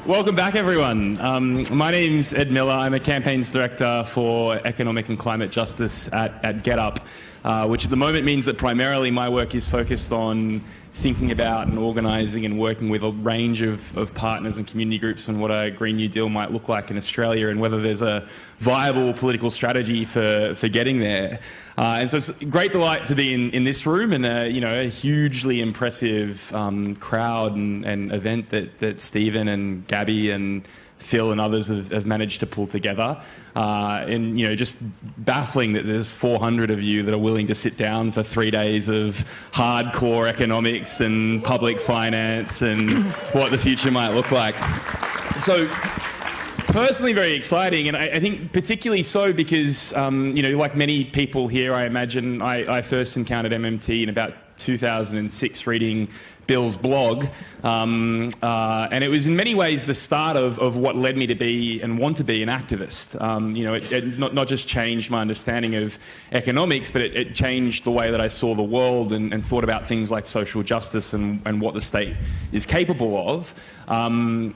Welcome back, everyone. My name's Ed Miller. I'm a campaigns director for economic and climate justice at GetUp, which at the moment means that primarily my work is focused on thinking about and organising and working with a range of partners and community groups on what a Green New Deal might look like in Australia and whether there's a viable political strategy for getting there. And so it's a great delight to be in this room and a hugely impressive crowd and event that Stephen and Gabby and Phil and others have managed to pull together. And just baffling that there's 400 of you that are willing to sit down for 3 days of hardcore economics and public finance and what the future might look like. So personally very exciting, and I think particularly so because, like many people here, I imagine, I first encountered MMT in about 2006 reading Bill's blog, and it was in many ways the start of what led me to be and want to be an activist. It not just changed my understanding of economics, but it changed the way that I saw the world and thought about things like social justice and what the state is capable of. It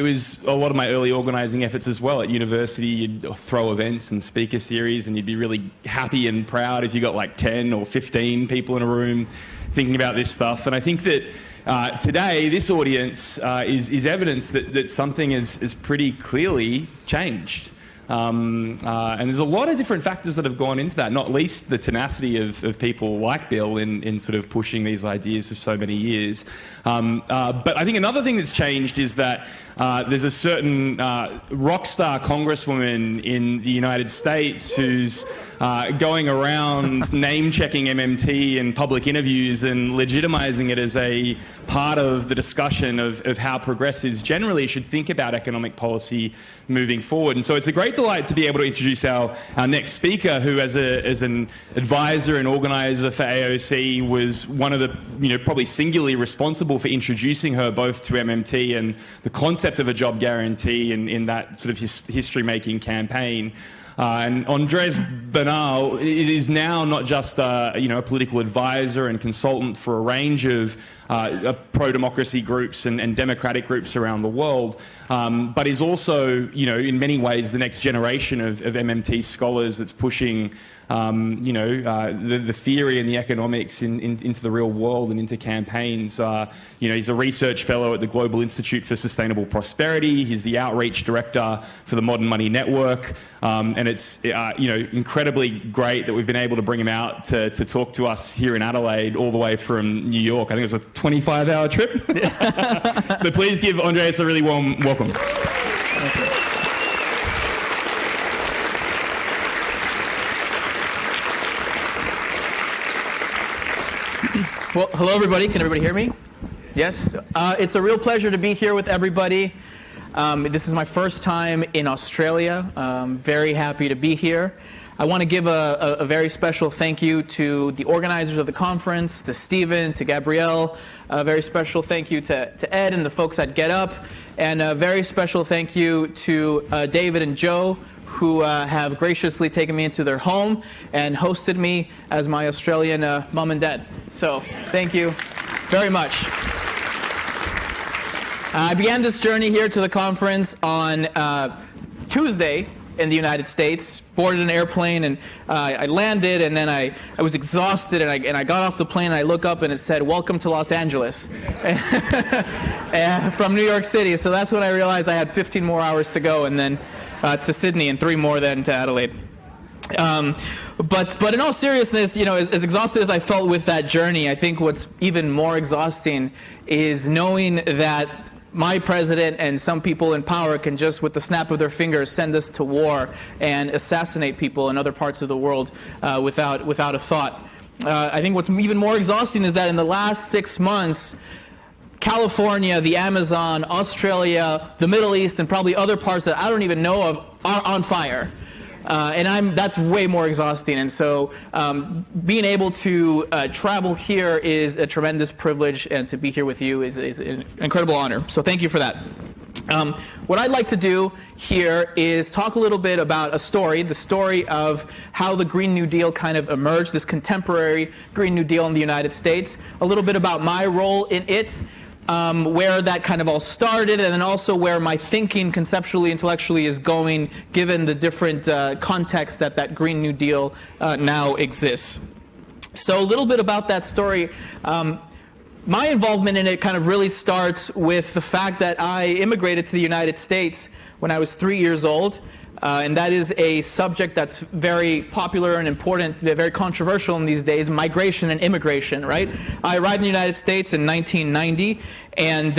was a lot of my early organising efforts as well. At university, you'd throw events and speaker series, and you'd be really happy and proud if you got like 10 or 15 people in a room thinking about this stuff. And I think that today, this audience is evidence that something is pretty clearly changed. And there's a lot of different factors that have gone into that, not least the tenacity of people like Bill in sort of pushing these ideas for so many years. But I think another thing that's changed is that there's a certain rock star congresswoman in the United States who's going around name-checking MMT in public interviews and legitimizing it as a part of the discussion of how progressives generally should think about economic policy moving forward. And so it's a great delight to be able to introduce our next speaker, who as an advisor and organizer for AOC was one of the, probably singularly responsible for introducing her both to MMT and the concept of a job guarantee in that sort of history-making campaign. And AndresBernal is now not just a political advisor and consultant for a range of pro-democracy groups and democratic groups around the world, but is also, in many ways, the next generation of MMT scholars that's pushing the theory and the economics into the real world and into campaigns. He's a research fellow at the Global Institute for Sustainable Prosperity. He's the outreach director for the Modern Money Network. And it's, incredibly great that we've been able to bring him out to talk to us here in Adelaide all the way from New York. I think it was a 25-hour trip. So please give Andres a really warm welcome. Thank you. Well, hello, everybody. Can everybody hear me? Yes? It's a real pleasure to be here with everybody. This is my first time in Australia. Very happy to be here. I want to give a very special thank you to the organizers of the conference, to Stephen, to Gabrielle. A very special thank you to Ed and the folks at GetUp. And a very special thank you to David and Joe, who have graciously taken me into their home and hosted me as my Australian mom and dad. So thank you very much. I began this journey here to the conference on Tuesday in the United States, boarded an airplane, and I landed, and then I was exhausted, and I got off the plane, and I look up, and it said, "Welcome to Los Angeles," from New York City. So that's when I realized I had 15 more hours to go, and then to Sydney, and 3 more then to Adelaide. But in all seriousness, as exhausted as I felt with that journey, I think what's even more exhausting is knowing that my president and some people in power can just, with the snap of their fingers, send us to war and assassinate people in other parts of the world without a thought. I think what's even more exhausting is that in the last 6 months, California, the Amazon, Australia, the Middle East, and probably other parts that I don't even know of are on fire. And that's way more exhausting. And so being able to travel here is a tremendous privilege, and to be here with you is an incredible honor. So thank you for that. What I'd like to do here is talk a little bit about the story of how the Green New Deal kind of emerged, this contemporary Green New Deal in the United States, a little bit about my role in it, where that kind of all started, and then also where my thinking conceptually, intellectually is going, given the different contexts that Green New Deal now exists. So a little bit about that story. My involvement in it kind of really starts with the fact that I immigrated to the United States when I was 3 years old. And that is a subject that's very popular and important, very controversial in these days, migration and immigration, right? I arrived in the United States in 1990, and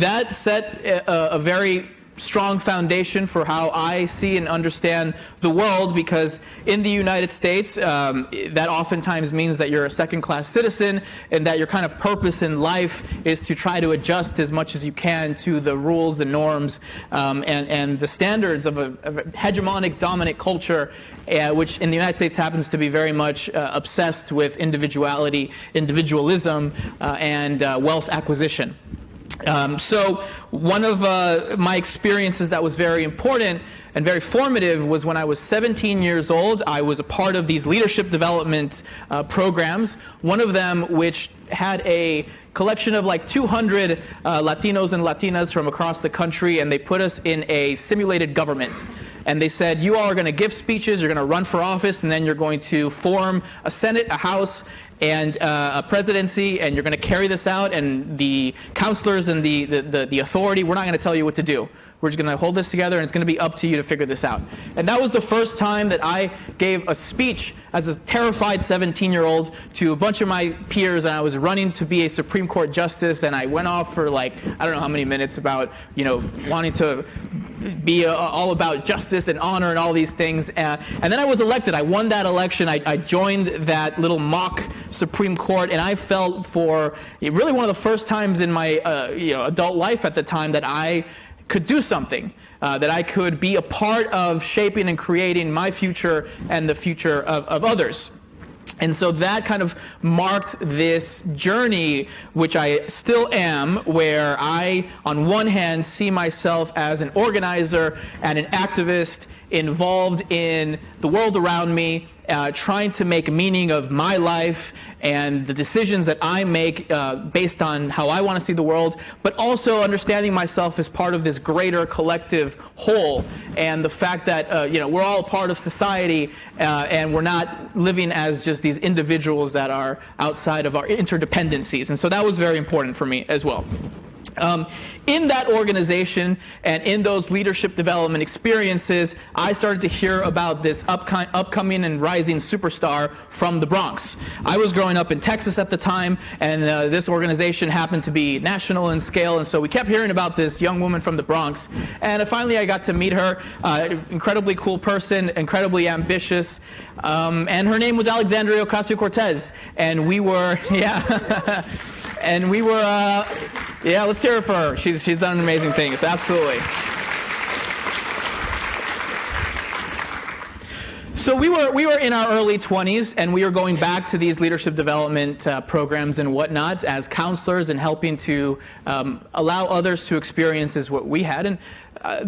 that set a very strong foundation for how I see and understand the world, because in the United States, that oftentimes means that you're a second-class citizen and that your kind of purpose in life is to try to adjust as much as you can to the rules and norms and the standards of a hegemonic, dominant culture, which in the United States happens to be very much obsessed with individuality, individualism, and wealth acquisition. So one of my experiences that was very important and very formative was when I was 17 years old. I was a part of these leadership development programs, one of them which had a collection of like 200 Latinos and Latinas from across the country, and they put us in a simulated government. And they said, you all are going to give speeches, you're going to run for office, and then you're going to form a Senate, a House, and a presidency, and you're going to carry this out, and the counselors and the authority, we're not going to tell you what to do. We're just going to hold this together, and it's going to be up to you to figure this out. And that was the first time that I gave a speech as a terrified 17-year-old to a bunch of my peers, and I was running to be a Supreme Court justice, and I went off for like, I don't know how many minutes about, wanting to be all about justice and honor and all these things. And then I was elected. I won that election. I joined that little mock Supreme Court, and I felt for really one of the first times in my adult life at the time that I could do something, that I could be a part of shaping and creating my future and the future of others. And so that kind of marked this journey, which I still am, where I, on one hand, see myself as an organizer and an activist involved in the world around me, trying to make meaning of my life and the decisions that I make based on how I want to see the world, but also understanding myself as part of this greater collective whole, and the fact that we're all a part of society, and we're not living as just these individuals that are outside of our interdependencies. And so that was very important for me as well. In that organization and in those leadership development experiences, I started to hear about this upcoming and rising superstar from the Bronx. I was growing up in Texas at the time, and this organization happened to be national in scale, and so we kept hearing about this young woman from the Bronx. And finally I got to meet her, incredibly cool person, incredibly ambitious, and her name was Alexandria Ocasio Cortez, and we were, and we were, let's hear it for her. She's done amazing things, absolutely. So we were in our early 20s, and we were going back to these leadership development programs and whatnot as counselors and helping to allow others to experience what we had. And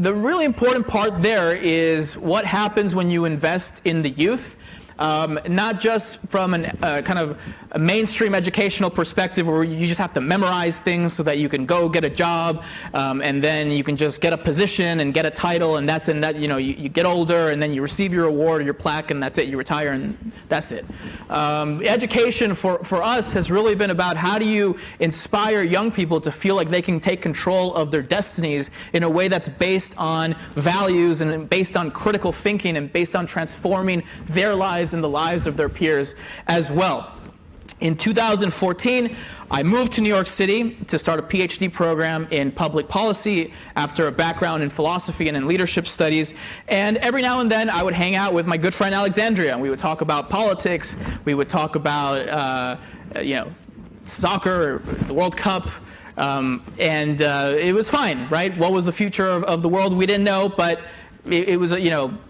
the really important part there is what happens when you invest in the youth. Not just from a kind of a mainstream educational perspective where you just have to memorize things so that you can go get a job, and then you can just get a position and get a title, and that's in that, you get older and then you receive your award or your plaque, and that's it, you retire and that's it. Education for us has really been about how do you inspire young people to feel like they can take control of their destinies in a way that's based on values and based on critical thinking and based on transforming their lives and the lives of their peers as well. In 2014, I moved to New York City to start a PhD program in public policy after a background in philosophy and in leadership studies. And every now and then, I would hang out with my good friend Alexandria, and we would talk about politics. We would talk about, soccer, the World Cup. And it was fine, right? What was the future of the world? We didn't know, but it was,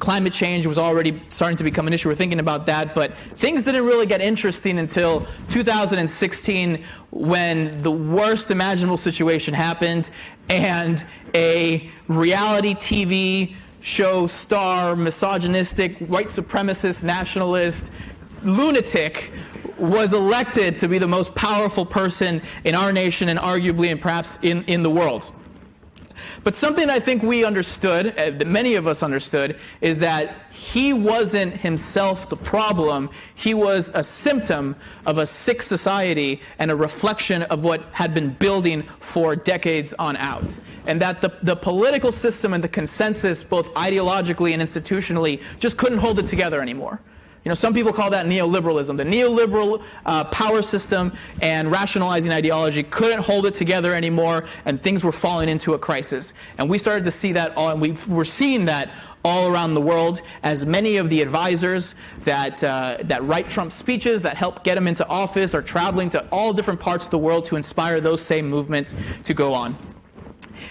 climate change was already starting to become an issue. We're thinking about that, but things didn't really get interesting until 2016, when the worst imaginable situation happened, and a reality TV show star, misogynistic, white supremacist, nationalist lunatic was elected to be the most powerful person in our nation and arguably and perhaps in the world. But something I think we understood, that many of us understood, is that he wasn't himself the problem. He was a symptom of a sick society and a reflection of what had been building for decades on out. And that the political system and the consensus, both ideologically and institutionally, just couldn't hold it together anymore. You know, some people call that neoliberalism. The neoliberal power system and rationalizing ideology couldn't hold it together anymore, and things were falling into a crisis. And we started to see that, and we were seeing that all around the world, as many of the advisors that write Trump's speeches, that help get him into office, are traveling to all different parts of the world to inspire those same movements to go on.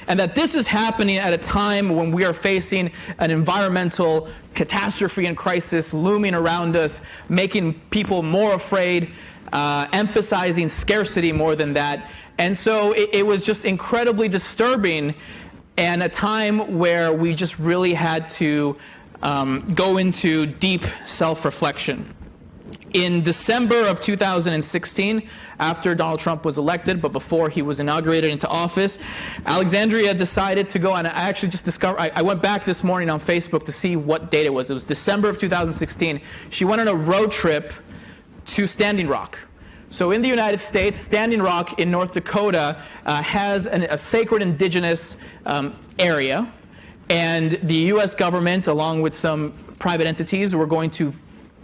And that this is happening at a time when we are facing an environmental catastrophe and crisis looming around us, making people more afraid, emphasizing scarcity more than that. And so it was just incredibly disturbing, and a time where we just really had to go into deep self-reflection. In December of 2016, after Donald Trump was elected, but before he was inaugurated into office, Alexandria decided to go, and I actually just discovered, I went back this morning on Facebook to see what date it was. It was December of 2016. She went on a road trip to Standing Rock. So in the United States, Standing Rock in North Dakota has a sacred indigenous area, and the U.S. government, along with some private entities, were going to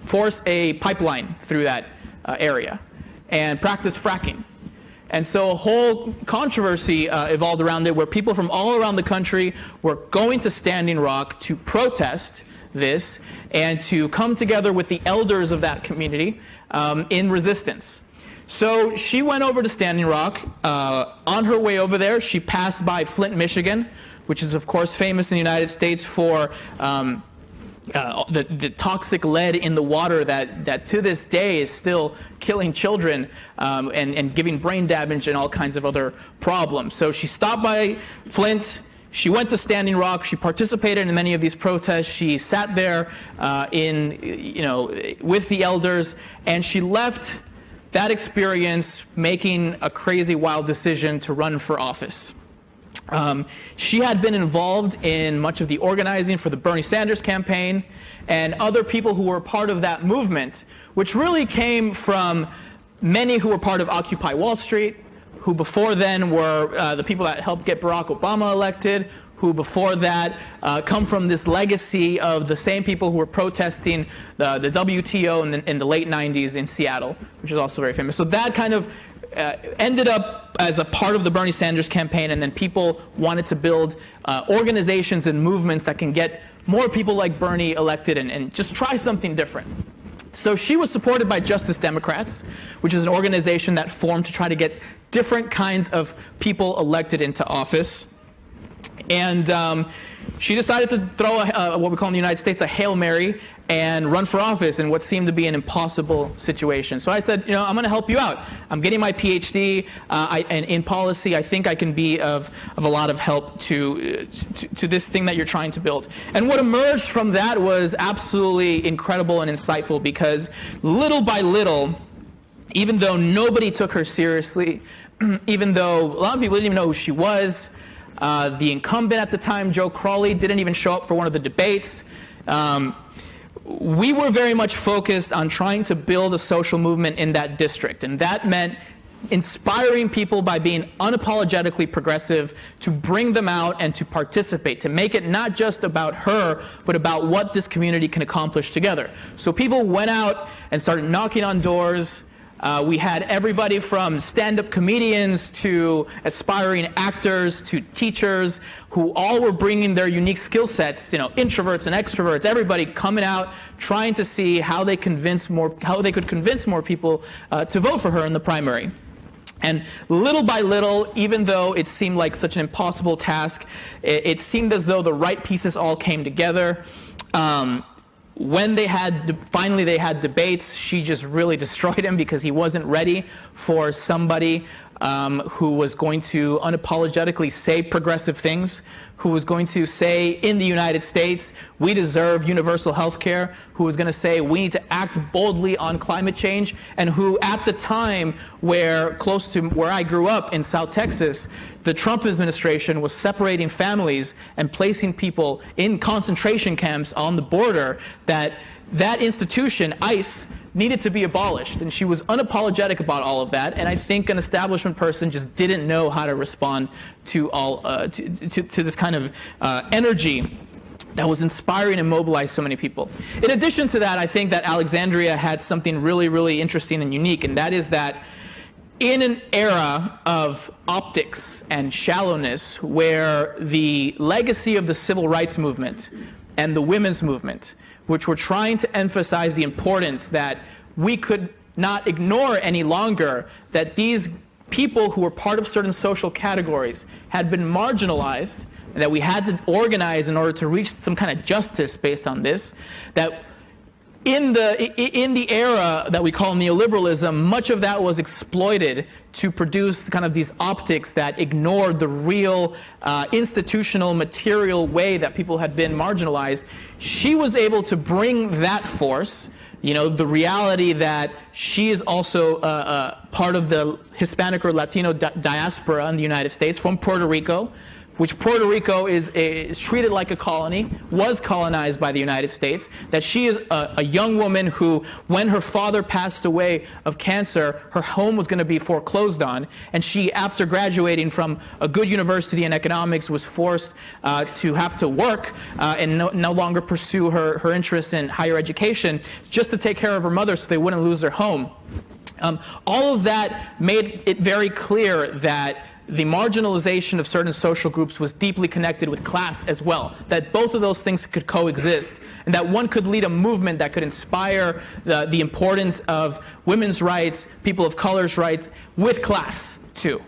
force a pipeline through that area and practice fracking. And so a whole controversy evolved around it, where people from all around the country were going to Standing Rock to protest this and to come together with the elders of that community in resistance. So she went over to Standing Rock. On her way over there, she passed by Flint, Michigan, which is, of course, famous in the United States for the toxic lead in the water that to this day is still killing children and giving brain damage and all kinds of other problems. So she stopped by Flint. She went to Standing Rock. She participated in many of these protests. She sat there with the elders, and she left that experience making a crazy, wild decision to run for office. She had been involved in much of the organizing for the Bernie Sanders campaign and other people who were part of that movement, which really came from many who were part of Occupy Wall Street, who before then were the people that helped get Barack Obama elected, who before that come from this legacy of the same people who were protesting the WTO in the late 90s in Seattle, which is also very famous. So that kind of ended up as a part of the Bernie Sanders campaign, and then people wanted to build organizations and movements that can get more people like Bernie elected and just try something different. So she was supported by Justice Democrats, which is an organization that formed to try to get different kinds of people elected into office. And she decided to throw what we call in the United States a Hail Mary and run for office in what seemed to be an impossible situation. So I said, I'm going to help you out. I'm getting my PhD and in policy. I think I can be of a lot of help to this thing that you're trying to build. And what emerged from that was absolutely incredible and insightful, because little by little, even though nobody took her seriously, even though a lot of people didn't even know who she was, the incumbent at the time, Joe Crowley, didn't even show up for one of the debates. We were very much focused on trying to build a social movement in that district, and that meant inspiring people by being unapologetically progressive, to bring them out and to participate, to make it not just about her, but about what this community can accomplish together. So people went out and started knocking on doors. We had everybody from stand-up comedians to aspiring actors to teachers, who all were bringing their unique skill sets, introverts and extroverts, everybody coming out trying to see how they could convince more people to vote for her in the primary. And little by little, even though it seemed like such an impossible task, it seemed as though the right pieces all came together. When finally they had debates, she just really destroyed him, because he wasn't ready for somebody who was going to unapologetically say progressive things, who was going to say in the United States, we deserve universal health care, who was going to say we need to act boldly on climate change, and who at the time where close to where I grew up in South Texas, the Trump administration was separating families and placing people in concentration camps on the border, that institution, ICE, needed to be abolished. And she was unapologetic about all of that. And I think an establishment person just didn't know how to respond to all to this kind of energy that was inspiring and mobilized so many people. In addition to that, I think that Alexandria had something really, really interesting and unique, and that is that in an era of optics and shallowness, where the legacy of the civil rights movement and the women's movement, which were trying to emphasize the importance that we could not ignore any longer, that these people who were part of certain social categories had been marginalized, and that we had to organize in order to reach some kind of justice based on this, that in the era that we call neoliberalism, much of that was exploited to produce kind of these optics that ignored the real institutional, material way that people had been marginalized. She was able to bring that force, the reality that she is also part of the Hispanic or Latino diaspora in the United States from Puerto Rico, which Puerto Rico is treated like a colony, was colonized by the United States, that she is a young woman who, when her father passed away of cancer, her home was going to be foreclosed on, and she, after graduating from a good university in economics, was forced to have to work and no longer pursue her interest in higher education, just to take care of her mother so they wouldn't lose their home. All of that made it very clear that the marginalization of certain social groups was deeply connected with class as well, that both of those things could coexist, and that one could lead a movement that could inspire the importance of women's rights, people of color's rights, with class too.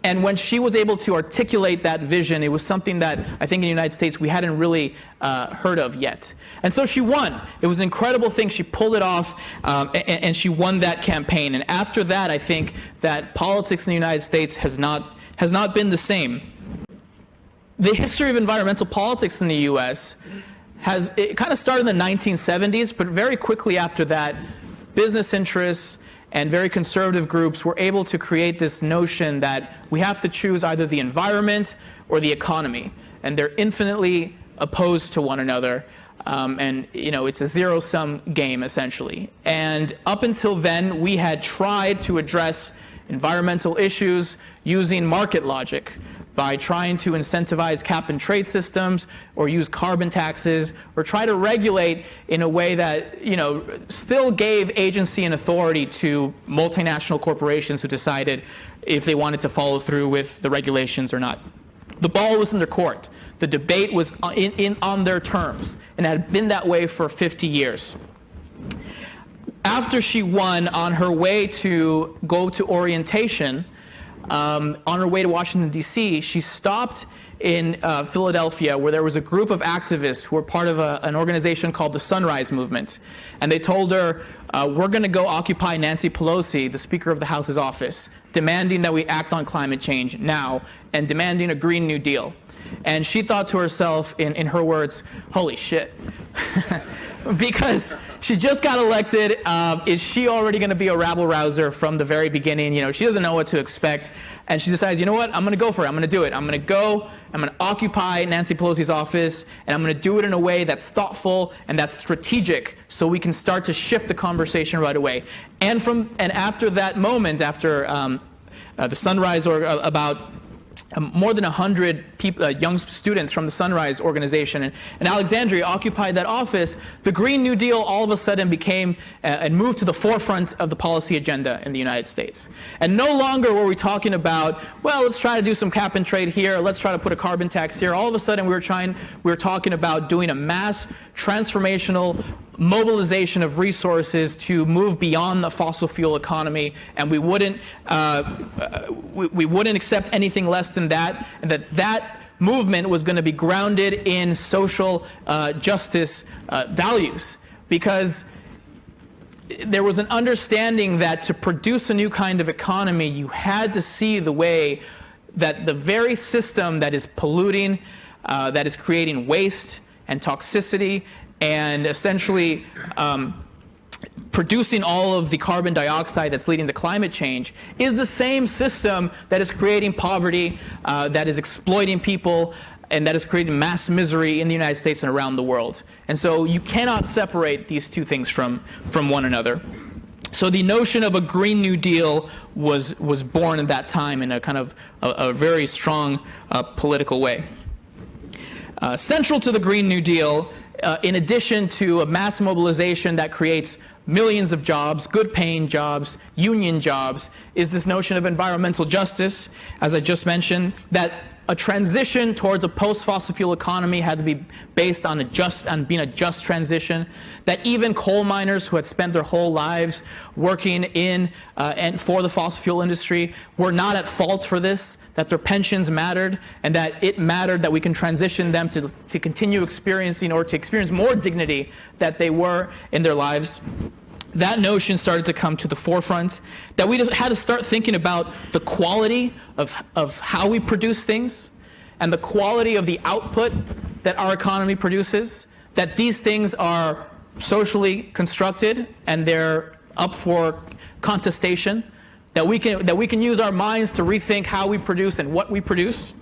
And when she was able to articulate that vision, it was something that I think in the United States we hadn't really heard of yet. And so she won. It was an incredible thing. She pulled it off, and she won that campaign. And after that, I think that politics in the United States has not been the same. The history of environmental politics in the U.S. it kind of started in the 1970s, but very quickly after that, business interests and very conservative groups were able to create this notion that we have to choose either the environment or the economy, and they're infinitely opposed to one another. And it's a zero-sum game, essentially. And up until then, we had tried to address environmental issues using market logic, by trying to incentivize cap-and-trade systems or use carbon taxes or try to regulate in a way that still gave agency and authority to multinational corporations who decided if they wanted to follow through with the regulations or not. The ball was in their court. The debate was on their terms, and it had been that way for 50 years. After she won, on her way to go to orientation, on her way to Washington, D.C., she stopped in Philadelphia, where there was a group of activists who were part of an organization called the Sunrise Movement. And they told her, we're going to go occupy Nancy Pelosi, the Speaker of the House's office, demanding that we act on climate change now, and demanding a Green New Deal. And she thought to herself, in her words, holy shit. Because she just got elected. Is she already going to be a rabble-rouser from the very beginning? She doesn't know what to expect. And she decides, you know what? I'm going to go for it. I'm going to do it. I'm going to occupy Nancy Pelosi's office, and I'm going to do it in a way that's thoughtful and that's strategic, so we can start to shift the conversation right away. And after that moment, after the Sunrise, or about more than 100 people, young students from the Sunrise organization, and Alexandria occupied that office, the Green New Deal all of a sudden became and moved to the forefront of the policy agenda in the United States. And no longer were we talking about, well, let's try to do some cap and trade here, let's try to put a carbon tax here. All of a sudden we were talking about doing a mass transformational mobilization of resources to move beyond the fossil fuel economy, and we wouldn't accept anything less than that, and that movement was going to be grounded in social justice values. Because there was an understanding that to produce a new kind of economy, you had to see the way that the very system that is polluting, that is creating waste and toxicity, and essentially producing all of the carbon dioxide that's leading to climate change, is the same system that is creating poverty, that is exploiting people, and that is creating mass misery in the United States and around the world. And so you cannot separate these two things from one another. So the notion of a Green New Deal was born at that time in a kind of a very strong political way. Central to the Green New Deal, in addition to a mass mobilization that creates millions of jobs, good-paying jobs, union jobs, is this notion of environmental justice, as I just mentioned, that a transition towards a post-fossil fuel economy had to be based on being a just transition, that even coal miners who had spent their whole lives working in and for the fossil fuel industry were not at fault for this, that their pensions mattered, and that it mattered that we can transition them to continue experiencing or to experience more dignity that they were in their lives. That notion started to come to the forefront, that we just had to start thinking about the quality of how we produce things and the quality of the output that our economy produces, that these things are socially constructed and they're up for contestation, that we can use our minds to rethink how we produce and what we produce.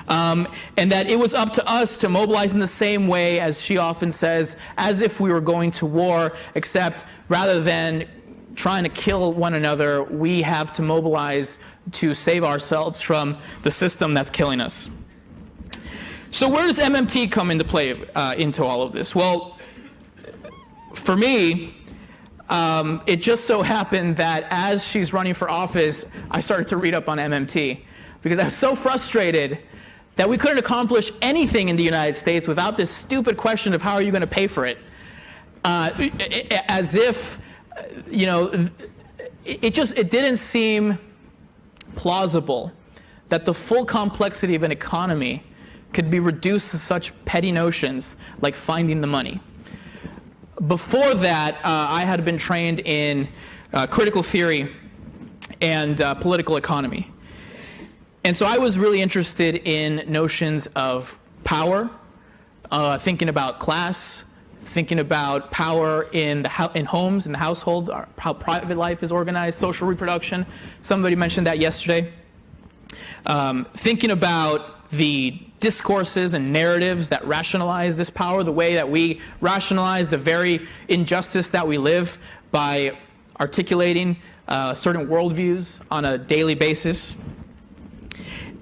And that it was up to us to mobilize in the same way, as she often says, as if we were going to war, except rather than trying to kill one another, we have to mobilize to save ourselves from the system that's killing us. So where does MMT come into play into all of this? Well, for me, it just so happened that as she's running for office, I started to read up on MMT, because I was so frustrated that we couldn't accomplish anything in the United States without this stupid question of how are you going to pay for it? As if, you know, it didn't seem plausible that the full complexity of an economy could be reduced to such petty notions like finding the money. Before that, I had been trained in critical theory and political economy. And so I was really interested in notions of power, thinking about class, thinking about power in homes, in the household, how private life is organized, social reproduction. Somebody mentioned that yesterday. Thinking about the discourses and narratives that rationalize this power, the way that we rationalize the very injustice that we live by articulating certain worldviews on a daily basis.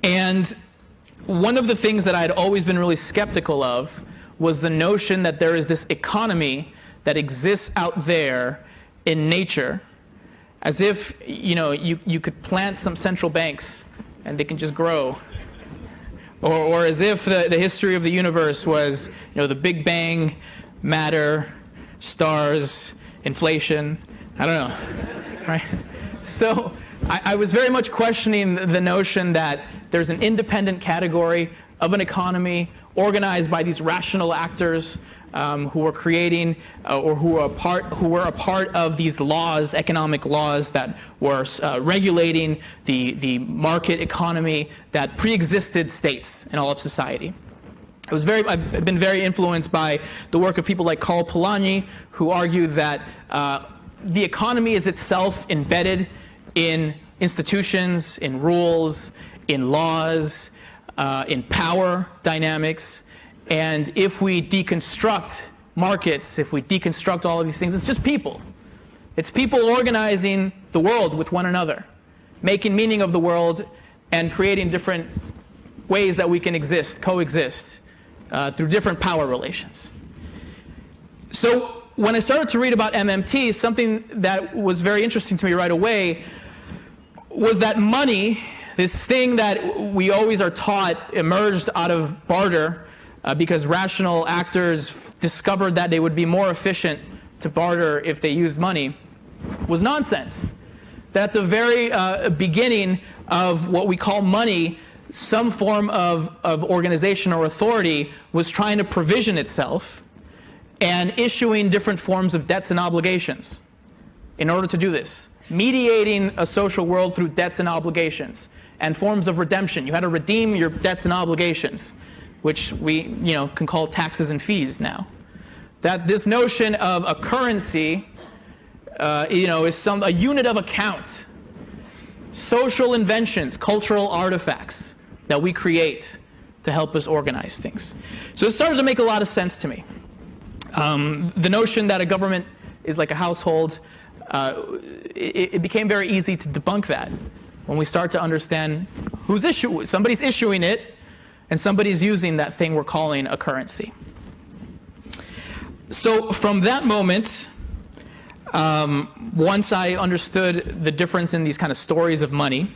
And one of the things that I had always been really skeptical of was the notion that there is this economy that exists out there in nature, as if, you know, you could plant some central banks and they can just grow. Or as if the history of the universe was, you know, the Big Bang, matter, stars, inflation. I don't know, right? So I was very much questioning the notion that there's an independent category of an economy organized by these rational actors who were creating or who were a part of these laws, economic laws that were regulating the market economy that pre-existed states and all of society. I've been very influenced by the work of people like Karl Polanyi, who argue that the economy is itself embedded in institutions, in rules, in laws, in power dynamics. And if we deconstruct markets, if we deconstruct all of these things, it's just people. It's people organizing the world with one another, making meaning of the world, and creating different ways that we can coexist through different power relations. So when I started to read about MMT, something that was very interesting to me right away was that money, this thing that we always are taught emerged out of barter because rational actors discovered that they would be more efficient to barter if they used money, was nonsense. That at the very beginning of what we call money, some form of organization or authority was trying to provision itself and issuing different forms of debts and obligations in order to do this. Mediating a social world through debts and obligations and forms of redemption. You had to redeem your debts and obligations, which we can call taxes and fees now. That this notion of a currency is a unit of account. Social inventions, cultural artifacts that we create to help us organize things. So it started to make a lot of sense to me. The notion that a government is like a household, it became very easy to debunk that when we start to understand somebody's issuing it and somebody's using that thing we're calling a currency. So from that moment, once I understood the difference in these kind of stories of money,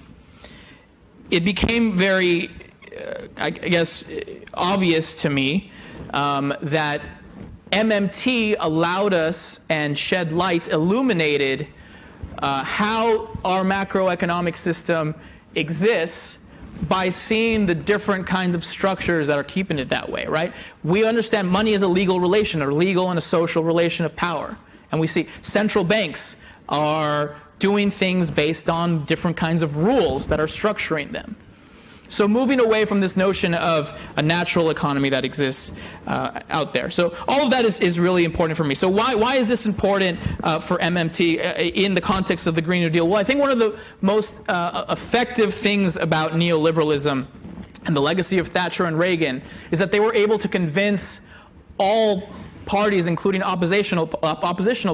it became very, obvious to me that MMT allowed us and shed light, illuminated how our macroeconomic system exists by seeing the different kinds of structures that are keeping it that way, right? We understand money is a legal relation, a legal and a social relation of power. And we see central banks are doing things based on different kinds of rules that are structuring them. So moving away from this notion of a natural economy that exists out there. So all of that is really important for me. So why is this important for MMT in the context of the Green New Deal? Well, I think one of the most effective things about neoliberalism and the legacy of Thatcher and Reagan is that they were able to convince all parties, including oppositional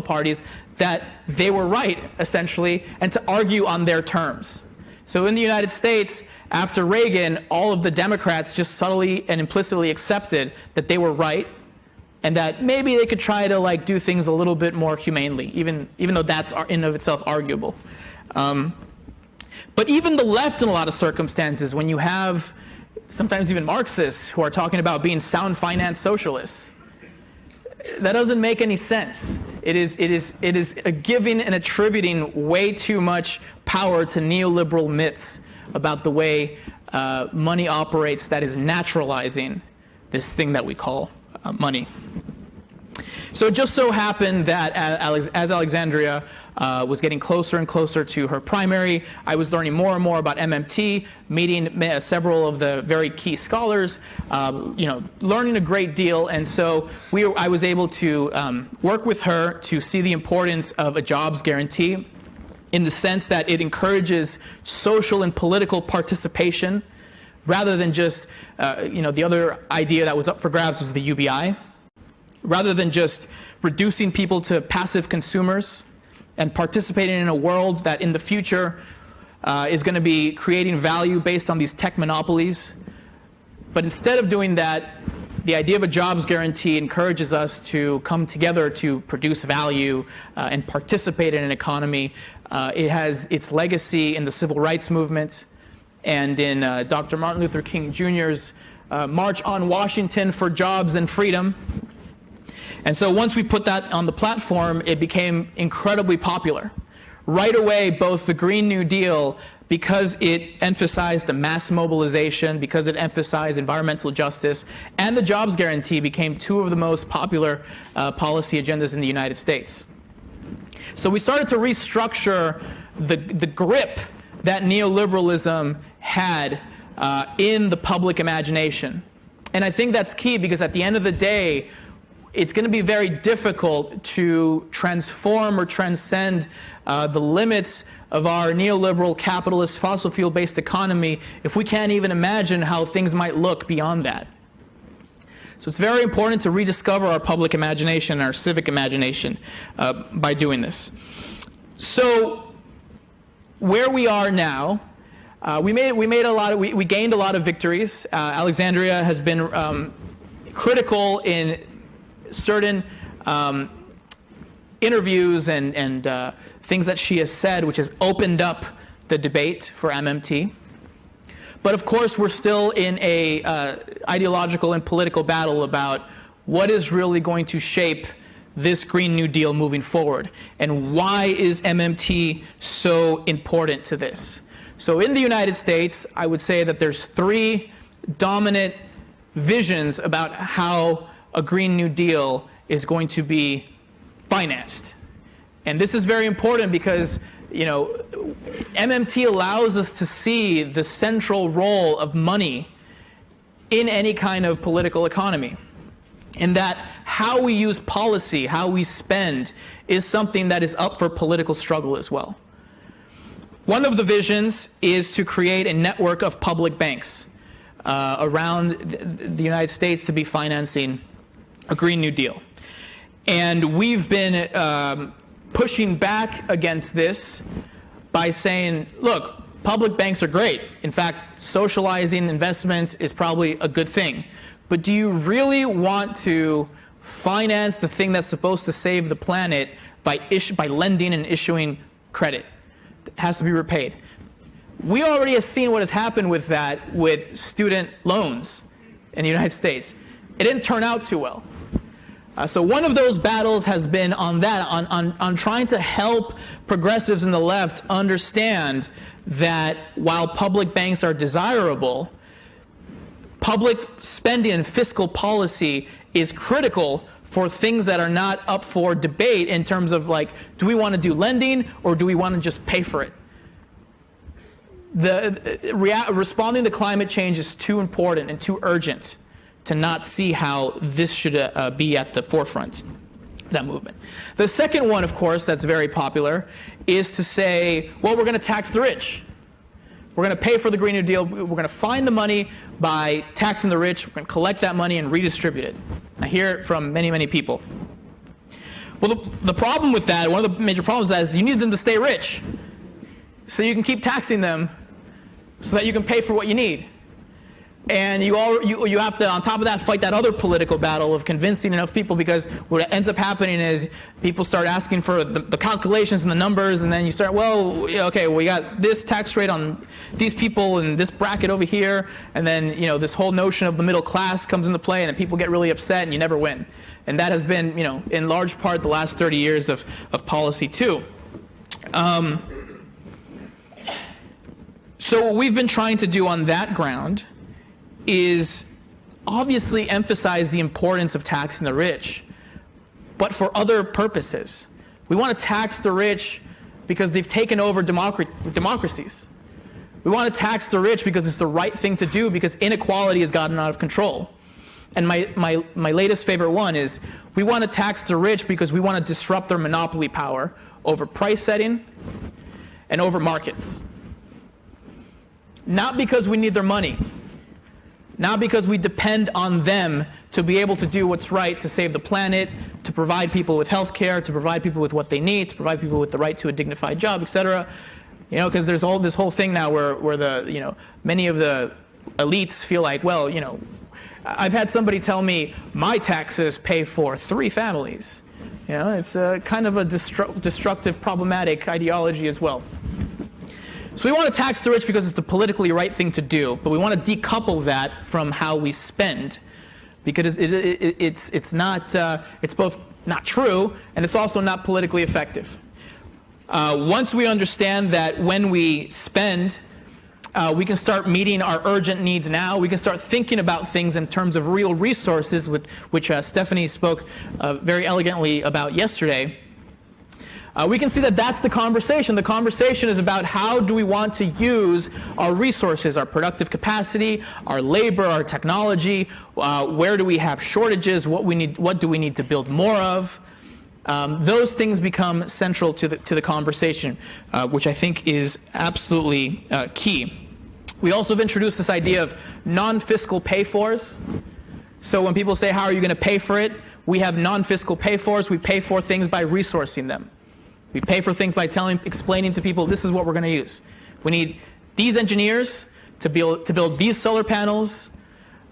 parties, that they were right, essentially, and to argue on their terms. So in the United States, after Reagan, all of the Democrats just subtly and implicitly accepted that they were right, and that maybe they could try to do things a little bit more humanely, even though that's in and of itself arguable. But even the left, in a lot of circumstances, when you have sometimes even Marxists who are talking about being sound finance socialists, that doesn't make any sense. It is giving and attributing way too much power to neoliberal myths about the way money operates that is naturalizing this thing that we call money. So it just so happened that as Alexandria was getting closer and closer to her primary, I was learning more and more about MMT, meeting several of the very key scholars, learning a great deal. And so I was able to work with her to see the importance of a jobs guarantee in the sense that it encourages social and political participation rather than just, the other idea that was up for grabs was the UBI. Rather than just reducing people to passive consumers and participating in a world that in the future is going to be creating value based on these tech monopolies. But instead of doing that, the idea of a jobs guarantee encourages us to come together to produce value and participate in an economy. It has its legacy in the civil rights movement and in Dr. Martin Luther King Jr.'s March on Washington for Jobs and Freedom. And so once we put that on the platform, it became incredibly popular. Right away, both the Green New Deal, because it emphasized the mass mobilization, because it emphasized environmental justice, and the jobs guarantee became two of the most popular policy agendas in the United States. So we started to restructure the grip that neoliberalism had in the public imagination. And I think that's key because at the end of the day, it's going to be very difficult to transform or transcend the limits of our neoliberal, capitalist, fossil fuel-based economy if we can't even imagine how things might look beyond that. So it's very important to rediscover our public imagination and our civic imagination by doing this. So where we are now, we gained a lot of victories. Alexandria has been critical in certain interviews and things that she has said, which has opened up the debate for MMT. But of course, we're still in a ideological and political battle about what is really going to shape this Green New Deal moving forward, and why is MMT so important to this. So in the United States, I would say that there's three dominant visions about how a Green New Deal is going to be financed. And this is very important because, MMT allows us to see the central role of money in any kind of political economy. And that how we use policy, how we spend, is something that is up for political struggle as well. One of the visions is to create a network of public banks around the United States to be financing a Green New Deal. And we've been pushing back against this by saying, look, public banks are great. In fact, socializing investment is probably a good thing. But do you really want to finance the thing that's supposed to save the planet by lending and issuing credit? It has to be repaid. We already have seen what has happened with that with student loans in the United States. It didn't turn out too well. So one of those battles has been on that, on trying to help progressives in the left understand that while public banks are desirable, public spending and fiscal policy is critical for things that are not up for debate in terms of, like, do we want to do lending or do we want to just pay for it? Responding to climate change is too important and too urgent to not see how this should be at the forefront of that movement. The second one, of course, that's very popular is to say, well, we're going to tax the rich. We're going to pay for the Green New Deal. We're going to find the money by taxing the rich. We're going to collect that money and redistribute it. I hear it from many, many people. Well, the problem with that, one of the major problems is you need them to stay rich. So you can keep taxing them so that you can pay for what you need. And you have to, on top of that, fight that other political battle of convincing enough people, because what ends up happening is people start asking for the calculations and the numbers, and then you start, well, okay, we got this tax rate on these people and this bracket over here, and then this whole notion of the middle class comes into play, and then people get really upset, and you never win. And that has been, in large part, the last 30 years of policy too. So what we've been trying to do on that ground is obviously emphasize the importance of taxing the rich, but for other purposes. We want to tax the rich because they've taken over democracies. We want to tax the rich because it's the right thing to do, because inequality has gotten out of control. And my latest favorite one is, we want to tax the rich because we want to disrupt their monopoly power over price setting and over markets. Not because we need their money. Not because we depend on them to be able to do what's right to save the planet, to provide people with health care, to provide people with what they need, to provide people with the right to a dignified job, etc. Because there's this whole thing now where the many of the elites feel like, well, I've had somebody tell me my taxes pay for 3 families. It's a kind of a destructive, problematic ideology as well. So we want to tax the rich because it's the politically right thing to do, but we want to decouple that from how we spend, because it's not it's both not true and it's also not politically effective. Once we understand that when we spend, we can start meeting our urgent needs now. We can start thinking about things in terms of real resources, which Stephanie spoke very elegantly about yesterday. We can see that that's the conversation. The conversation is about how do we want to use our resources, our productive capacity, our labor, our technology. Where do we have shortages? What do we need to build more of? Those things become central to the conversation, which I think is absolutely key. We also have introduced this idea of non-fiscal pay-fors. So when people say, how are you going to pay for it? We have non-fiscal pay-fors. We pay for things by resourcing them. We pay for things by explaining to people, this is what we're going to use. We need these engineers to build these solar panels.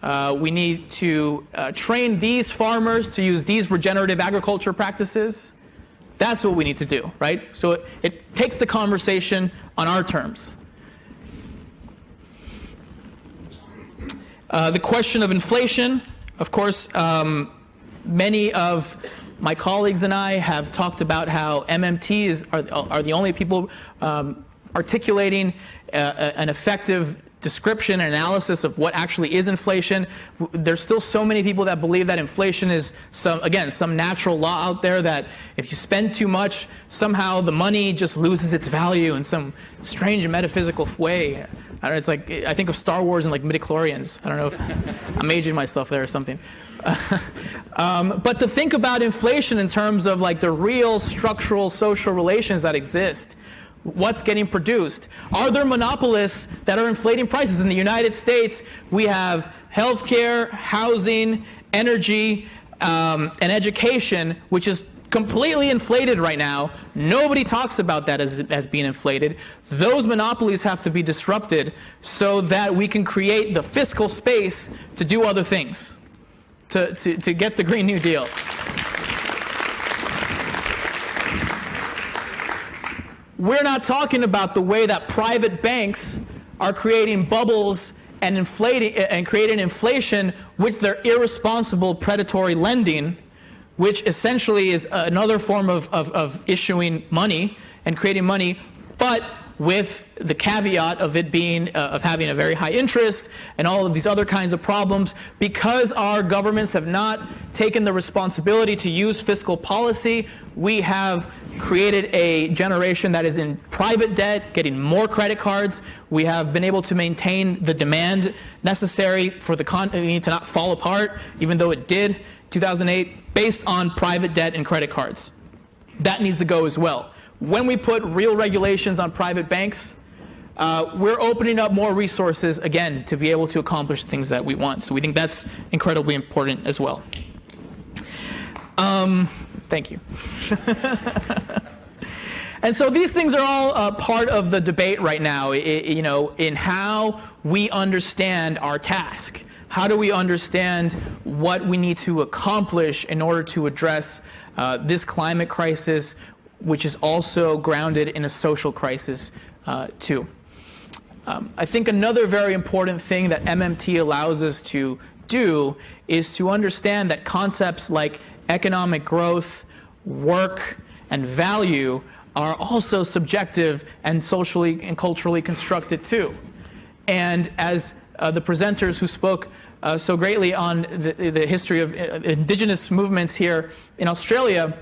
We need to train these farmers to use these regenerative agriculture practices. That's what we need to do, right? So it takes the conversation on our terms. The question of inflation, of course, many of my colleagues and I have talked about how MMTs are the only people articulating an effective description and analysis of what actually is inflation. There's still so many people that believe that inflation is some natural law out there, that if you spend too much, somehow the money just loses its value in some strange metaphysical way. I don't know, it's like, I think of Star Wars and like midichlorians. I don't know if I'm aging myself there or something. But to think about inflation in terms of like the real structural social relations that exist. What's getting produced? Are there monopolists that are inflating prices? In the United States, we have healthcare, housing, energy, and education, which is completely inflated right now. Nobody talks about that as being inflated. Those monopolies have to be disrupted so that we can create the fiscal space to do other things, to get the Green New Deal. We're not talking about the way that private banks are creating bubbles and creating inflation with their irresponsible predatory lending, which essentially is another form of issuing money and creating money, but with the caveat of it being of having a very high interest and all of these other kinds of problems. Because our governments have not taken the responsibility to use fiscal policy, we have created a generation that is in private debt, getting more credit cards. We have been able to maintain the demand necessary for the economy to not fall apart, even though it did 2008, based on private debt and credit cards. That needs to go as well. When we put real regulations on private banks, we're opening up more resources, again, to be able to accomplish things that we want. So we think that's incredibly important as well. Thank you. And so these things are all part of the debate right now, in how we understand our task. How do we understand what we need to accomplish in order to address this climate crisis, which is also grounded in a social crisis too. I think another very important thing that MMT allows us to do is to understand that concepts like economic growth, work, and value are also subjective and socially and culturally constructed too. And as the presenters who spoke so greatly on the history of indigenous movements here in Australia,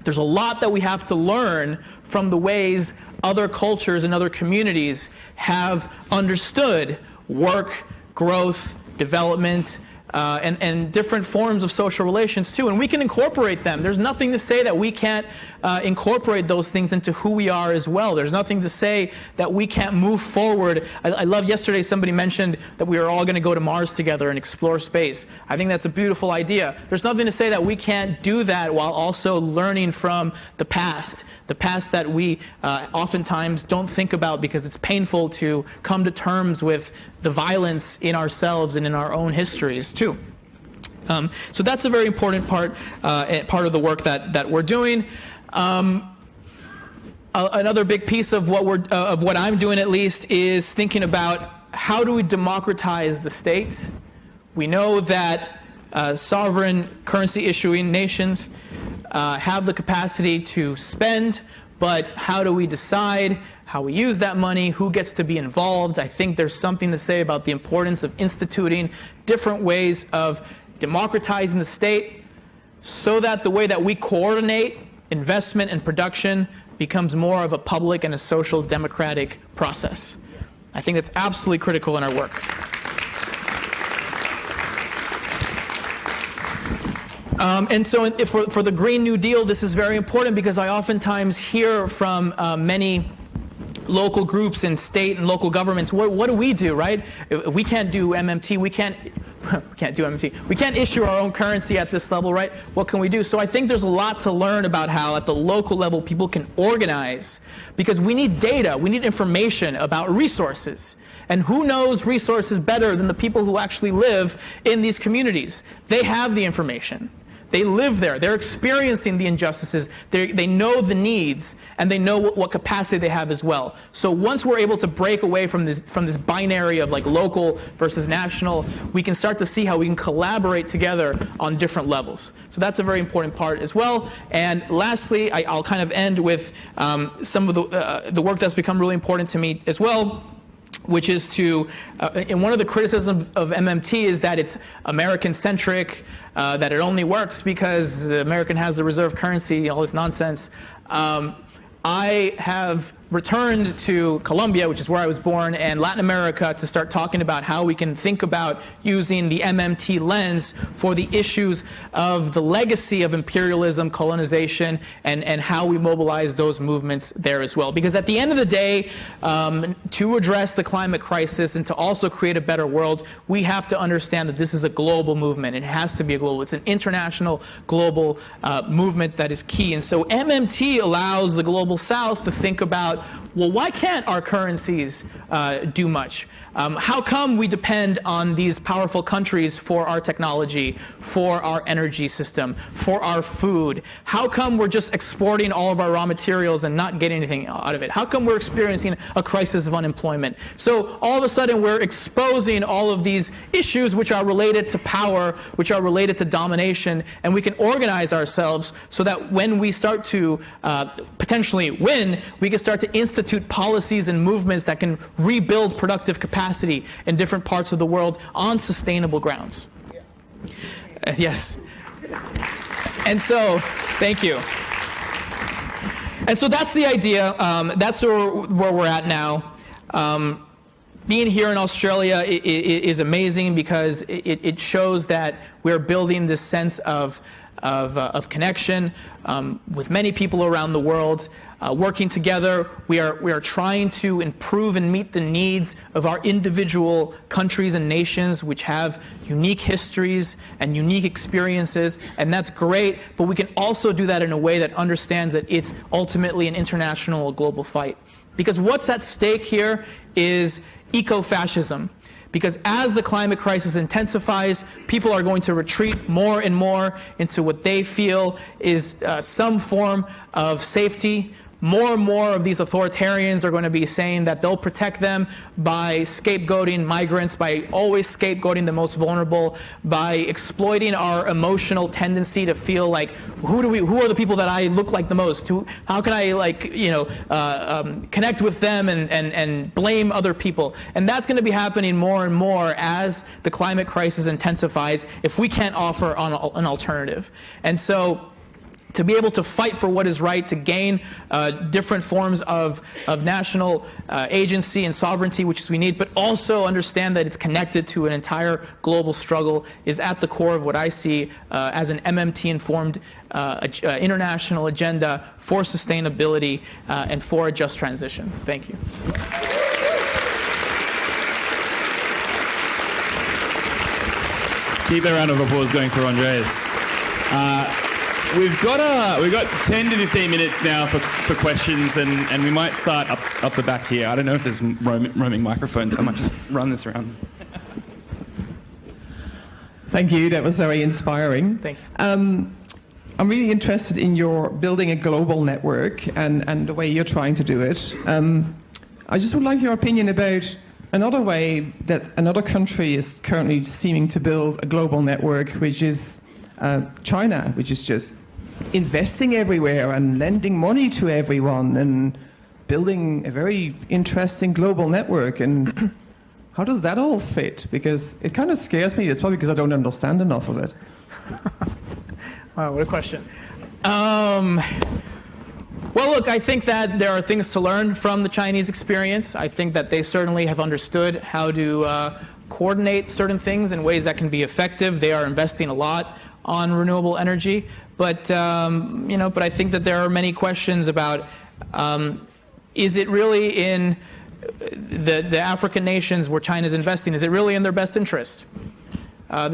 there's a lot that we have to learn from the ways other cultures and other communities have understood work, growth, development, and different forms of social relations too. And we can incorporate them. There's nothing to say that we can't incorporate those things into who we are as well. There's nothing to say that we can't move forward. I love yesterday somebody mentioned that we are all going to go to Mars together and explore space. I think that's a beautiful idea. There's nothing to say that we can't do that while also learning from the past that we oftentimes don't think about because it's painful to come to terms with the violence in ourselves and in our own histories too. So that's a very important part of the work that we're doing. Another big piece of what I'm doing at least is thinking about how do we democratize the state. We know that sovereign currency issuing nations have the capacity to spend, but how do we decide how we use that money, who gets to be involved? I think there's something to say about the importance of instituting different ways of democratizing the state so that the way that we coordinate investment and production becomes more of a public and a social democratic process. I think that's absolutely critical in our work. And so for the Green New Deal, this is very important because I oftentimes hear from many local groups and state and local governments, what do we do, right? We can't do MMT, we can't do MMT. We can't issue our own currency at this level, right? What can we do? So I think there's a lot to learn about how at the local level people can organize, because we need data, we need information about resources. And who knows resources better than the people who actually live in these communities? They have the information. They live there. They're experiencing the injustices. They know the needs, and they know what capacity they have as well. So once we're able to break away from this binary of like local versus national, we can start to see how we can collaborate together on different levels. So that's a very important part as well. And lastly, I'll kind of end with some of the work that's become really important to me as well, which is to, and one of the criticisms of MMT is that it's American-centric, that it only works because American has the reserve currency, all this nonsense. I have returned to Colombia, which is where I was born, and Latin America to start talking about how we can think about using the MMT lens for the issues of the legacy of imperialism, colonization, and how we mobilize those movements there as well. Because at the end of the day, to address the climate crisis and to also create a better world, we have to understand that this is a global movement. It has to be a global. It's an international global movement that is key. And so MMT allows the global South to think about, well, why can't our currencies do much? How come we depend on these powerful countries for our technology, for our energy system, for our food? How come we're just exporting all of our raw materials and not getting anything out of it? How come we're experiencing a crisis of unemployment? So all of a sudden we're exposing all of these issues which are related to power, which are related to domination, and we can organize ourselves so that when we start to potentially win, we can start to institute policies and movements that can rebuild productive capacity in different parts of the world on sustainable grounds. Yes. And so, thank you. And so that's the idea. That's where we're at now. Being here in Australia is amazing because it shows that we're building this sense of connection with many people around the world. Working together, we are trying to improve and meet the needs of our individual countries and nations, which have unique histories and unique experiences, and that's great, but we can also do that in a way that understands that it's ultimately an international, global fight. Because what's at stake here is eco-fascism. Because as the climate crisis intensifies, people are going to retreat more and more into what they feel is some form of safety. More and more of these authoritarians are going to be saying that they'll protect them by scapegoating migrants, by always scapegoating the most vulnerable, by exploiting our emotional tendency to feel like, who are the people that I look like the most? How can I connect with them and blame other people? And that's going to be happening more and more as the climate crisis intensifies if we can't offer an alternative. And so, to be able to fight for what is right, to gain different forms of national agency and sovereignty, which we need, but also understand that it's connected to an entire global struggle, is at the core of what I see as an MMT-informed international agenda for sustainability and for a just transition. Thank you. Keep a round of applause going for Andres. We've got 10 to 15 minutes now for questions, and we might start up the back here. I don't know if there's roaming microphones, so I might just run this around. Thank you. That was very inspiring. Thank you. I'm really interested in your building a global network and the way you're trying to do it. I just would like your opinion about another way that another country is currently seeming to build a global network, which is China, which is just investing everywhere and lending money to everyone and building a very interesting global network. And how does that all fit? Because it kind of scares me. It's probably because I don't understand enough of it. Wow, what a question. Well, look, I think that there are things to learn from the Chinese experience. I think that they certainly have understood how to coordinate certain things in ways that can be effective. They are investing a lot on renewable energy, but but I think that there are many questions about is it really in the African nations where China is investing? Is it really in their best interest? I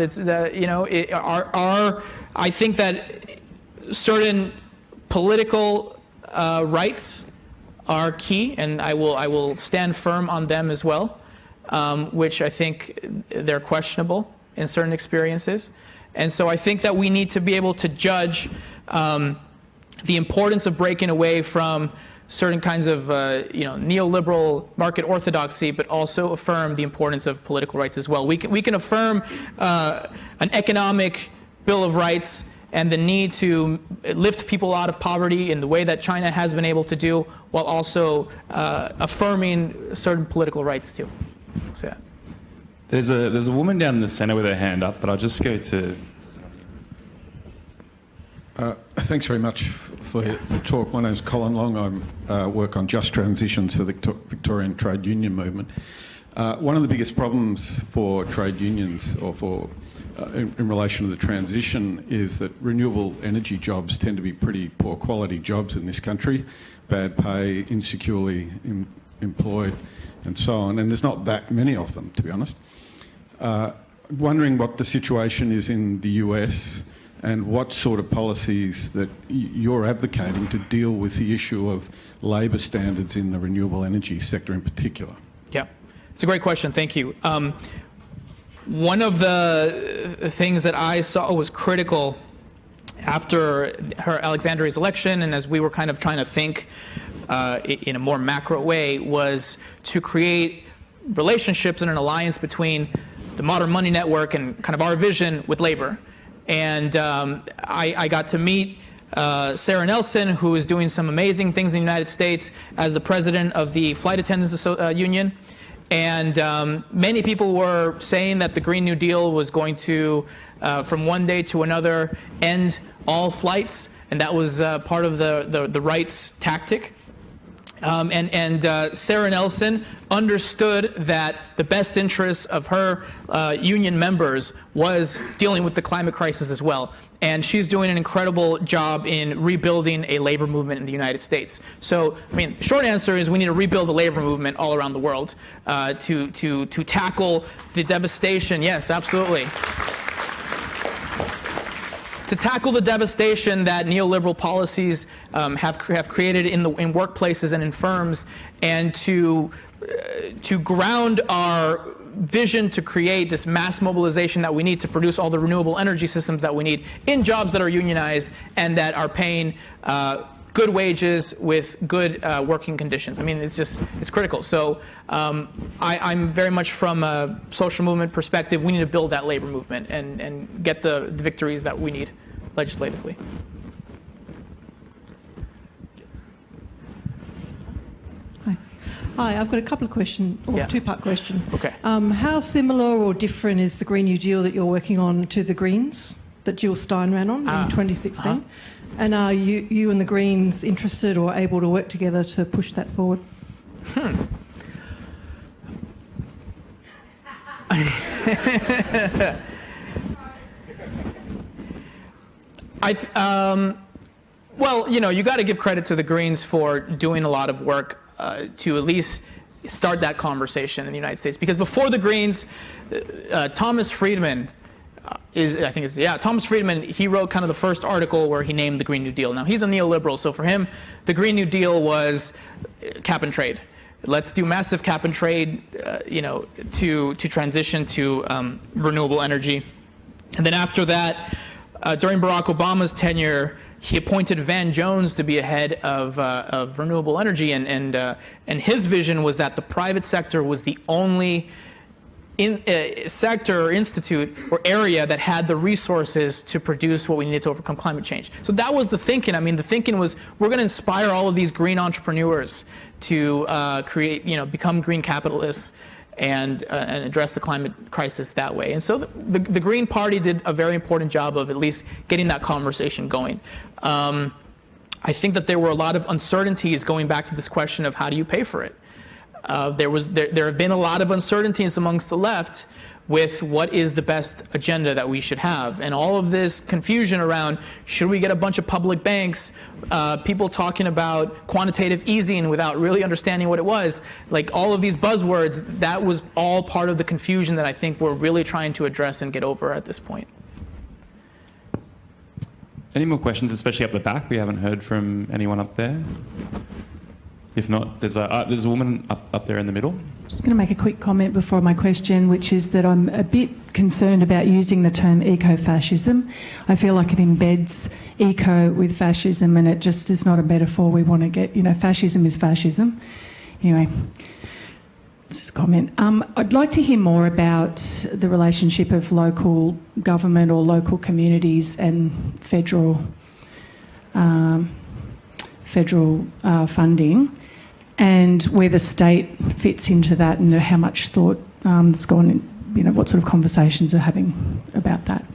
think that certain political rights are key, and I will stand firm on them as well, which I think they're questionable in certain experiences. And so I think that we need to be able to judge the importance of breaking away from certain kinds of neoliberal market orthodoxy, but also affirm the importance of political rights as well. We can affirm an economic Bill of Rights and the need to lift people out of poverty in the way that China has been able to do, while also affirming certain political rights too. So, yeah. There's a woman down in the centre with her hand up, but I'll just go to... Thanks very much for your talk. My name's Colin Long. I work on just transitions for the Victorian trade union movement. One of the biggest problems for trade unions, or for in relation to the transition, is that renewable energy jobs tend to be pretty poor quality jobs in this country, bad pay, insecurely employed, and so on. And there's not that many of them, to be honest. Wondering what the situation is in the US, and what sort of policies that you're advocating to deal with the issue of labour standards in the renewable energy sector in particular. Yeah, it's a great question. Thank you. One of the things that I saw was critical after Alexandria's election, and as we were kind of trying to think in a more macro way, was to create relationships and an alliance between the modern money network and kind of our vision with labor. And I got to meet Sarah Nelson, who is doing some amazing things in the United States as the president of the Flight Attendants Union. And many people were saying that the Green New Deal was going to, from one day to another, end all flights, and that was part of the right's tactic. And Sarah Nelson understood that the best interests of her union members was dealing with the climate crisis as well. And she's doing an incredible job in rebuilding a labor movement in the United States. So, I mean, the short answer is we need to rebuild the labor movement all around the world to tackle the devastation. Yes, absolutely. To tackle the devastation that neoliberal policies have created in workplaces and in firms, and to ground our vision to create this mass mobilization that we need to produce all the renewable energy systems that we need in jobs that are unionized and that are paying good wages with good working conditions. I mean, it's critical. So I'm very much from a social movement perspective. We need to build that labor movement and get the victories that we need legislatively. Hi, I've got a couple of questions, or Yeah. two-part question. Okay. How similar or different is the Green New Deal that you're working on to the Greens that Jill Stein ran on in 2016? Uh-huh. And are you and the Greens interested or able to work together to push that forward? Well, you know, you got to give credit to the Greens for doing a lot of work to at least start that conversation in the United States. Because before the Greens, Thomas Friedman Thomas Friedman, he wrote kind of the first article where he named the Green New Deal. Now, he's a neoliberal, so for him, the Green New Deal was cap and trade. Let's do massive cap and trade, to transition to renewable energy. And then after that, during Barack Obama's tenure, he appointed Van Jones to be head of renewable energy, and his vision was that the private sector was the only sector or institute or area that had the resources to produce what we needed to overcome climate change. So that was the thinking. I mean, the thinking was we're going to inspire all of these green entrepreneurs to become green capitalists and address the climate crisis that way. And so the Green Party did a very important job of at least getting that conversation going. I think that there were a lot of uncertainties going back to this question of how do you pay for it. There have been a lot of uncertainties amongst the left with what is the best agenda that we should have. And all of this confusion around should we get a bunch of public banks, people talking about quantitative easing without really understanding what it was, like all of these buzzwords, that was all part of the confusion that I think we're really trying to address and get over at this point. Any more questions, especially up the back? We haven't heard from anyone up there. If not, there's a woman up there in the middle. I'm just going to make a quick comment before my question, which is that I'm a bit concerned about using the term eco-fascism. I feel like it embeds eco with fascism, and it just is not a metaphor we want to get. Fascism is fascism. Anyway, Just comment. I'd like to hear more about the relationship of local government or local communities and federal funding, and where the state fits into that, and how much thought has gone in, what sort of conversations are having about that.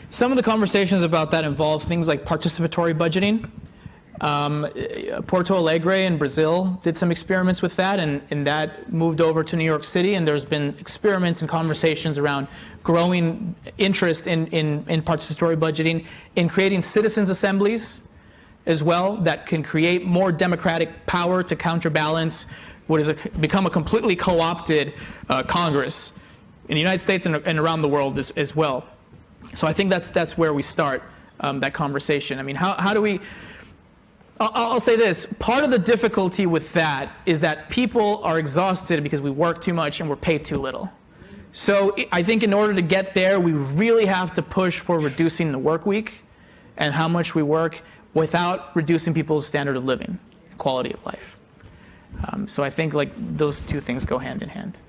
Some of the conversations about that involve things like participatory budgeting. Porto Alegre in Brazil did some experiments with that, and that moved over to New York City, and there's been experiments and conversations around growing interest in participatory budgeting, in creating citizens' assemblies as well that can create more democratic power to counterbalance what has become a completely co-opted Congress in the United States and around the world as well. So I think that's where we start that conversation. I mean, how do we... I'll say this. Part of the difficulty with that is that people are exhausted because we work too much and we're paid too little. So I think in order to get there, we really have to push for reducing the work week and how much we work without reducing people's standard of living, quality of life. So I think like those two things go hand in hand.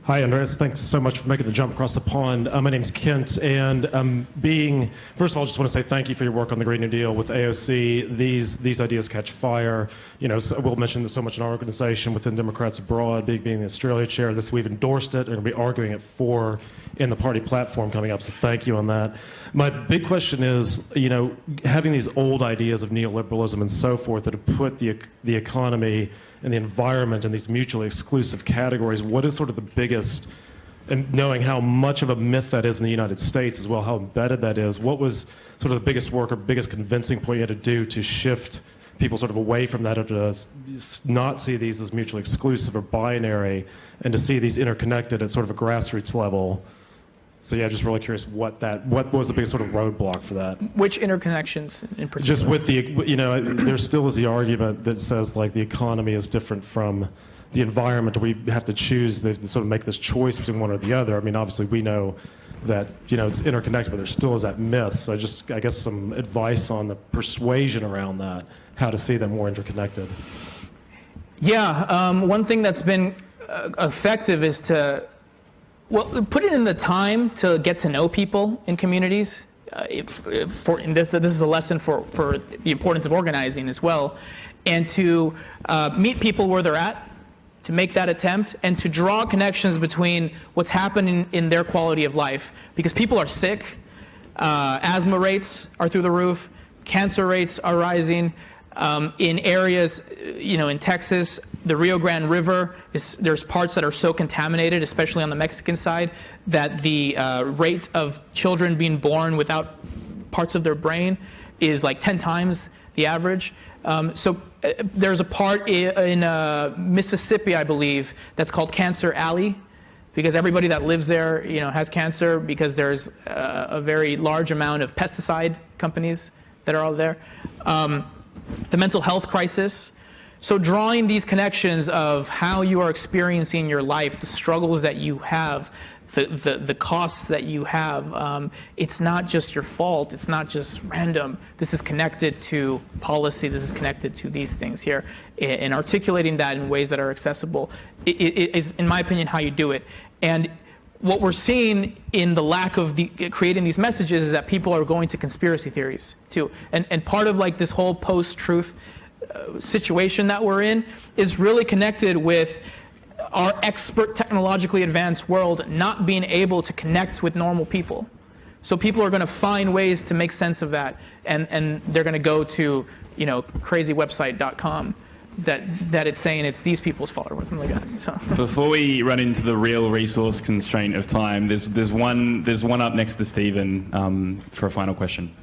Hi, Andres. Thanks so much for making the jump across the pond. My name's Kent, and first of all, I just want to say thank you for your work on the Green New Deal with AOC. These ideas catch fire. We'll mention this so much in our organization within Democrats Abroad, being the Australia chair. We've endorsed it and we'll be arguing it in the party platform coming up, so thank you on that. My big question is, having these old ideas of neoliberalism and so forth that have put the economy and the environment in these mutually exclusive categories, what is sort of the biggest, and knowing how much of a myth that is in the United States as well, how embedded that is, what was sort of the biggest work or biggest convincing point you had to do to shift people sort of away from that, or to not see these as mutually exclusive or binary, and to see these interconnected at sort of a grassroots level? So yeah, just really curious what was the biggest sort of roadblock for that? Which interconnections in particular? Just with there still is the argument that says like the economy is different from the environment. We have to choose, they sort of make this choice between one or the other. I mean, obviously we know that, it's interconnected, but there still is that myth. So I guess some advice on the persuasion around that, how to see them more interconnected. Yeah, one thing that's been effective is to put it in the time to get to know people in communities. This is a lesson for the importance of organizing as well, and to meet people where they're at, to make that attempt, and to draw connections between what's happening in their quality of life. Because people are sick, asthma rates are through the roof, cancer rates are rising. In areas, in Texas, the Rio Grande River, there's parts that are so contaminated, especially on the Mexican side, that the rate of children being born without parts of their brain is like 10 times the average. So there's a part in Mississippi, I believe, that's called Cancer Alley, because everybody that lives there, has cancer, because there's a very large amount of pesticide companies that are all there. The mental health crisis. So drawing these connections of how you are experiencing your life, the struggles that you have, the costs that you have, it's not just your fault, it's not just random. This is connected to policy, this is connected to these things here. And articulating that in ways that are accessible is, in my opinion, how you do it. And what we're seeing in the lack of creating these messages is that people are going to conspiracy theories too. And part of like this whole post-truth situation that we're in is really connected with our expert, technologically advanced world not being able to connect with normal people. So people are going to find ways to make sense of that, and they're going to go to crazywebsite.com. That it's saying it's these people's fault or something like that. So. Before we run into the real resource constraint of time, there's one up next to Stephen for a final question.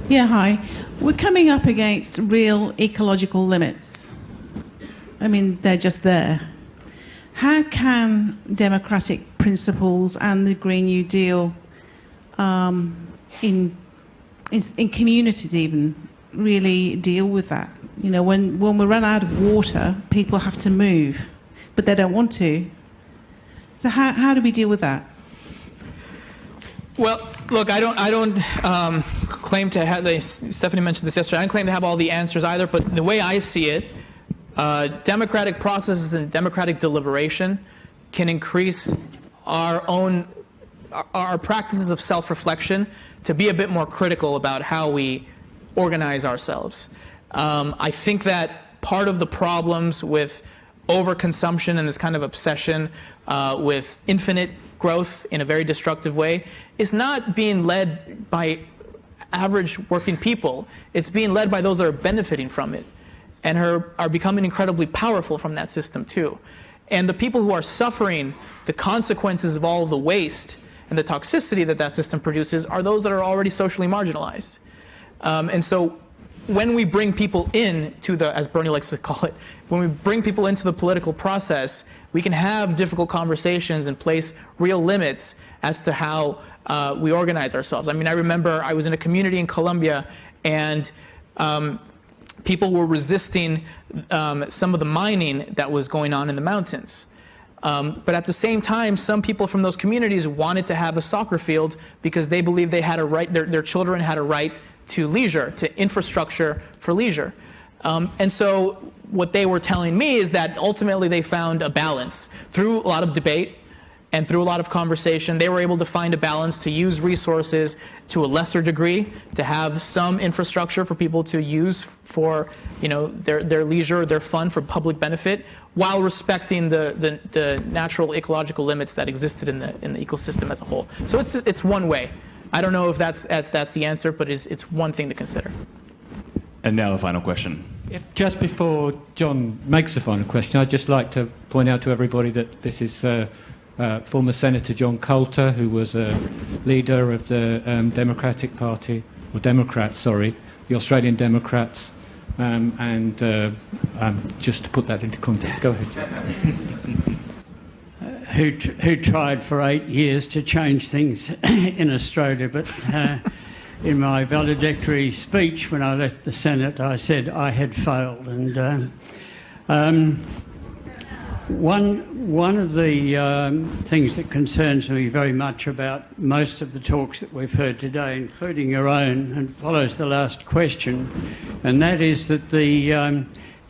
Yeah, hi. We're coming up against real ecological limits. I mean, they're just there. How can democratic principles and the Green New Deal in communities even really deal with that? When we run out of water, people have to move, but they don't want to. So how do we deal with that? Well, look, I don't claim to have, Stephanie mentioned this yesterday, I don't claim to have all the answers either, but the way I see it, democratic processes and democratic deliberation can increase our practices of self-reflection to be a bit more critical about how we organize ourselves. I think that part of the problems with overconsumption and this kind of obsession with infinite growth in a very destructive way is not being led by average working people. It's being led by those that are benefiting from it and are becoming incredibly powerful from that system too. And the people who are suffering the consequences of all of the waste and the toxicity that that system produces are those that are already socially marginalized. And so when we bring people in to the, as Bernie likes to call it, when we bring people into the political process, we can have difficult conversations and place real limits as to how we organize ourselves. I mean, I remember I was in a community in Colombia, and people were resisting some of the mining that was going on in the mountains. But at the same time, some people from those communities wanted to have a soccer field because they believed they had a right, their children had a right to leisure, to infrastructure for leisure. And so what they were telling me is that ultimately they found a balance. Through a lot of debate and through a lot of conversation, they were able to find a balance to use resources to a lesser degree, to have some infrastructure for people to use for, you know, their leisure, their fun for public benefit, while respecting the natural ecological limits that existed in the ecosystem as a whole. So it's one way. I don't know if that's the answer, but it's one thing to consider. And now the final question. Just before John makes the final question, I'd just like to point out to everybody that this is former Senator John Coulter, who was a leader of the Democratic Party, or Democrats, sorry, the Australian Democrats, and just to put that into context. Go ahead, John. Who tried for 8 years to change things in Australia, but in my valedictory speech when I left the Senate, I said I had failed. And one of the things that concerns me very much about most of the talks that we've heard today, including your own, and follows the last question, and that is that the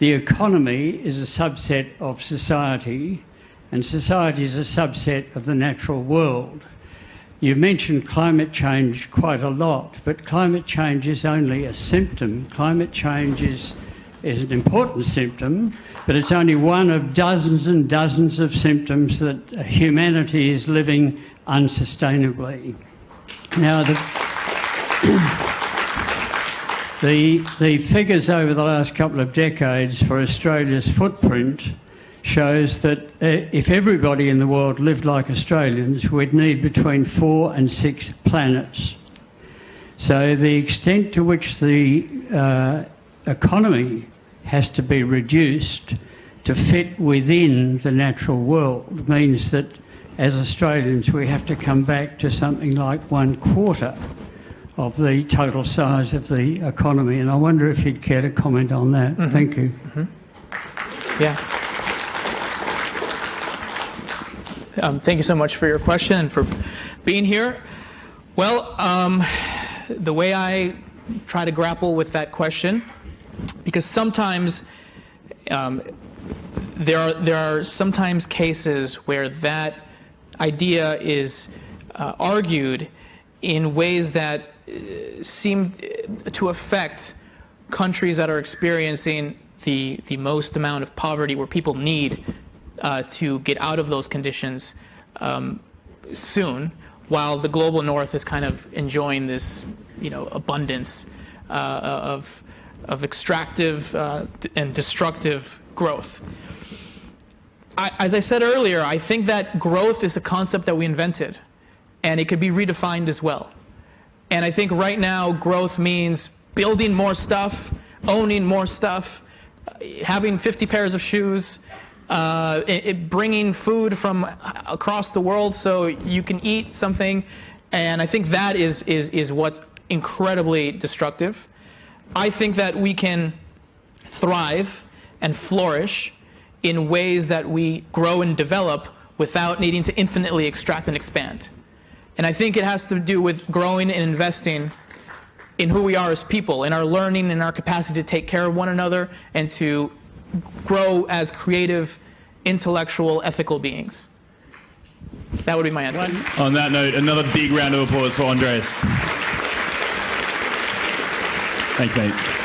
economy is a subset of society, and society is a subset of the natural world. You've mentioned climate change quite a lot, but climate change is only a symptom. Climate change is an important symptom, but it's only one of dozens and dozens of symptoms that humanity is living unsustainably. Now, the figures over the last couple of decades for Australia's footprint shows that if everybody in the world lived like Australians, we'd need between 4 and 6 planets. So the extent to which the economy has to be reduced to fit within the natural world means that as Australians we have to come back to something like 1/4 of the total size of the economy. And I wonder if you'd care to comment on that. Mm-hmm. Thank you. Mm-hmm. Yeah. Thank you so much for your question and for being here. Well, the way I try to grapple with that question, because sometimes there are sometimes cases where that idea is argued in ways that seem to affect countries that are experiencing the most amount of poverty, where people need to get out of those conditions soon, while the global north is kind of enjoying this, abundance of extractive and destructive growth. As I said earlier, I think that growth is a concept that we invented, and it could be redefined as well. And I think right now growth means building more stuff, owning more stuff, having 50 pairs of shoes, bringing food from across the world so you can eat something. And I think that is what's incredibly destructive. I think that we can thrive and flourish in ways that we grow and develop without needing to infinitely extract and expand. And I think it has to do with growing and investing in who we are as people, in our learning, in our capacity to take care of one another, and to grow as creative, intellectual, ethical beings. That would be my answer. On that note, another big round of applause for Andres. Thanks, mate.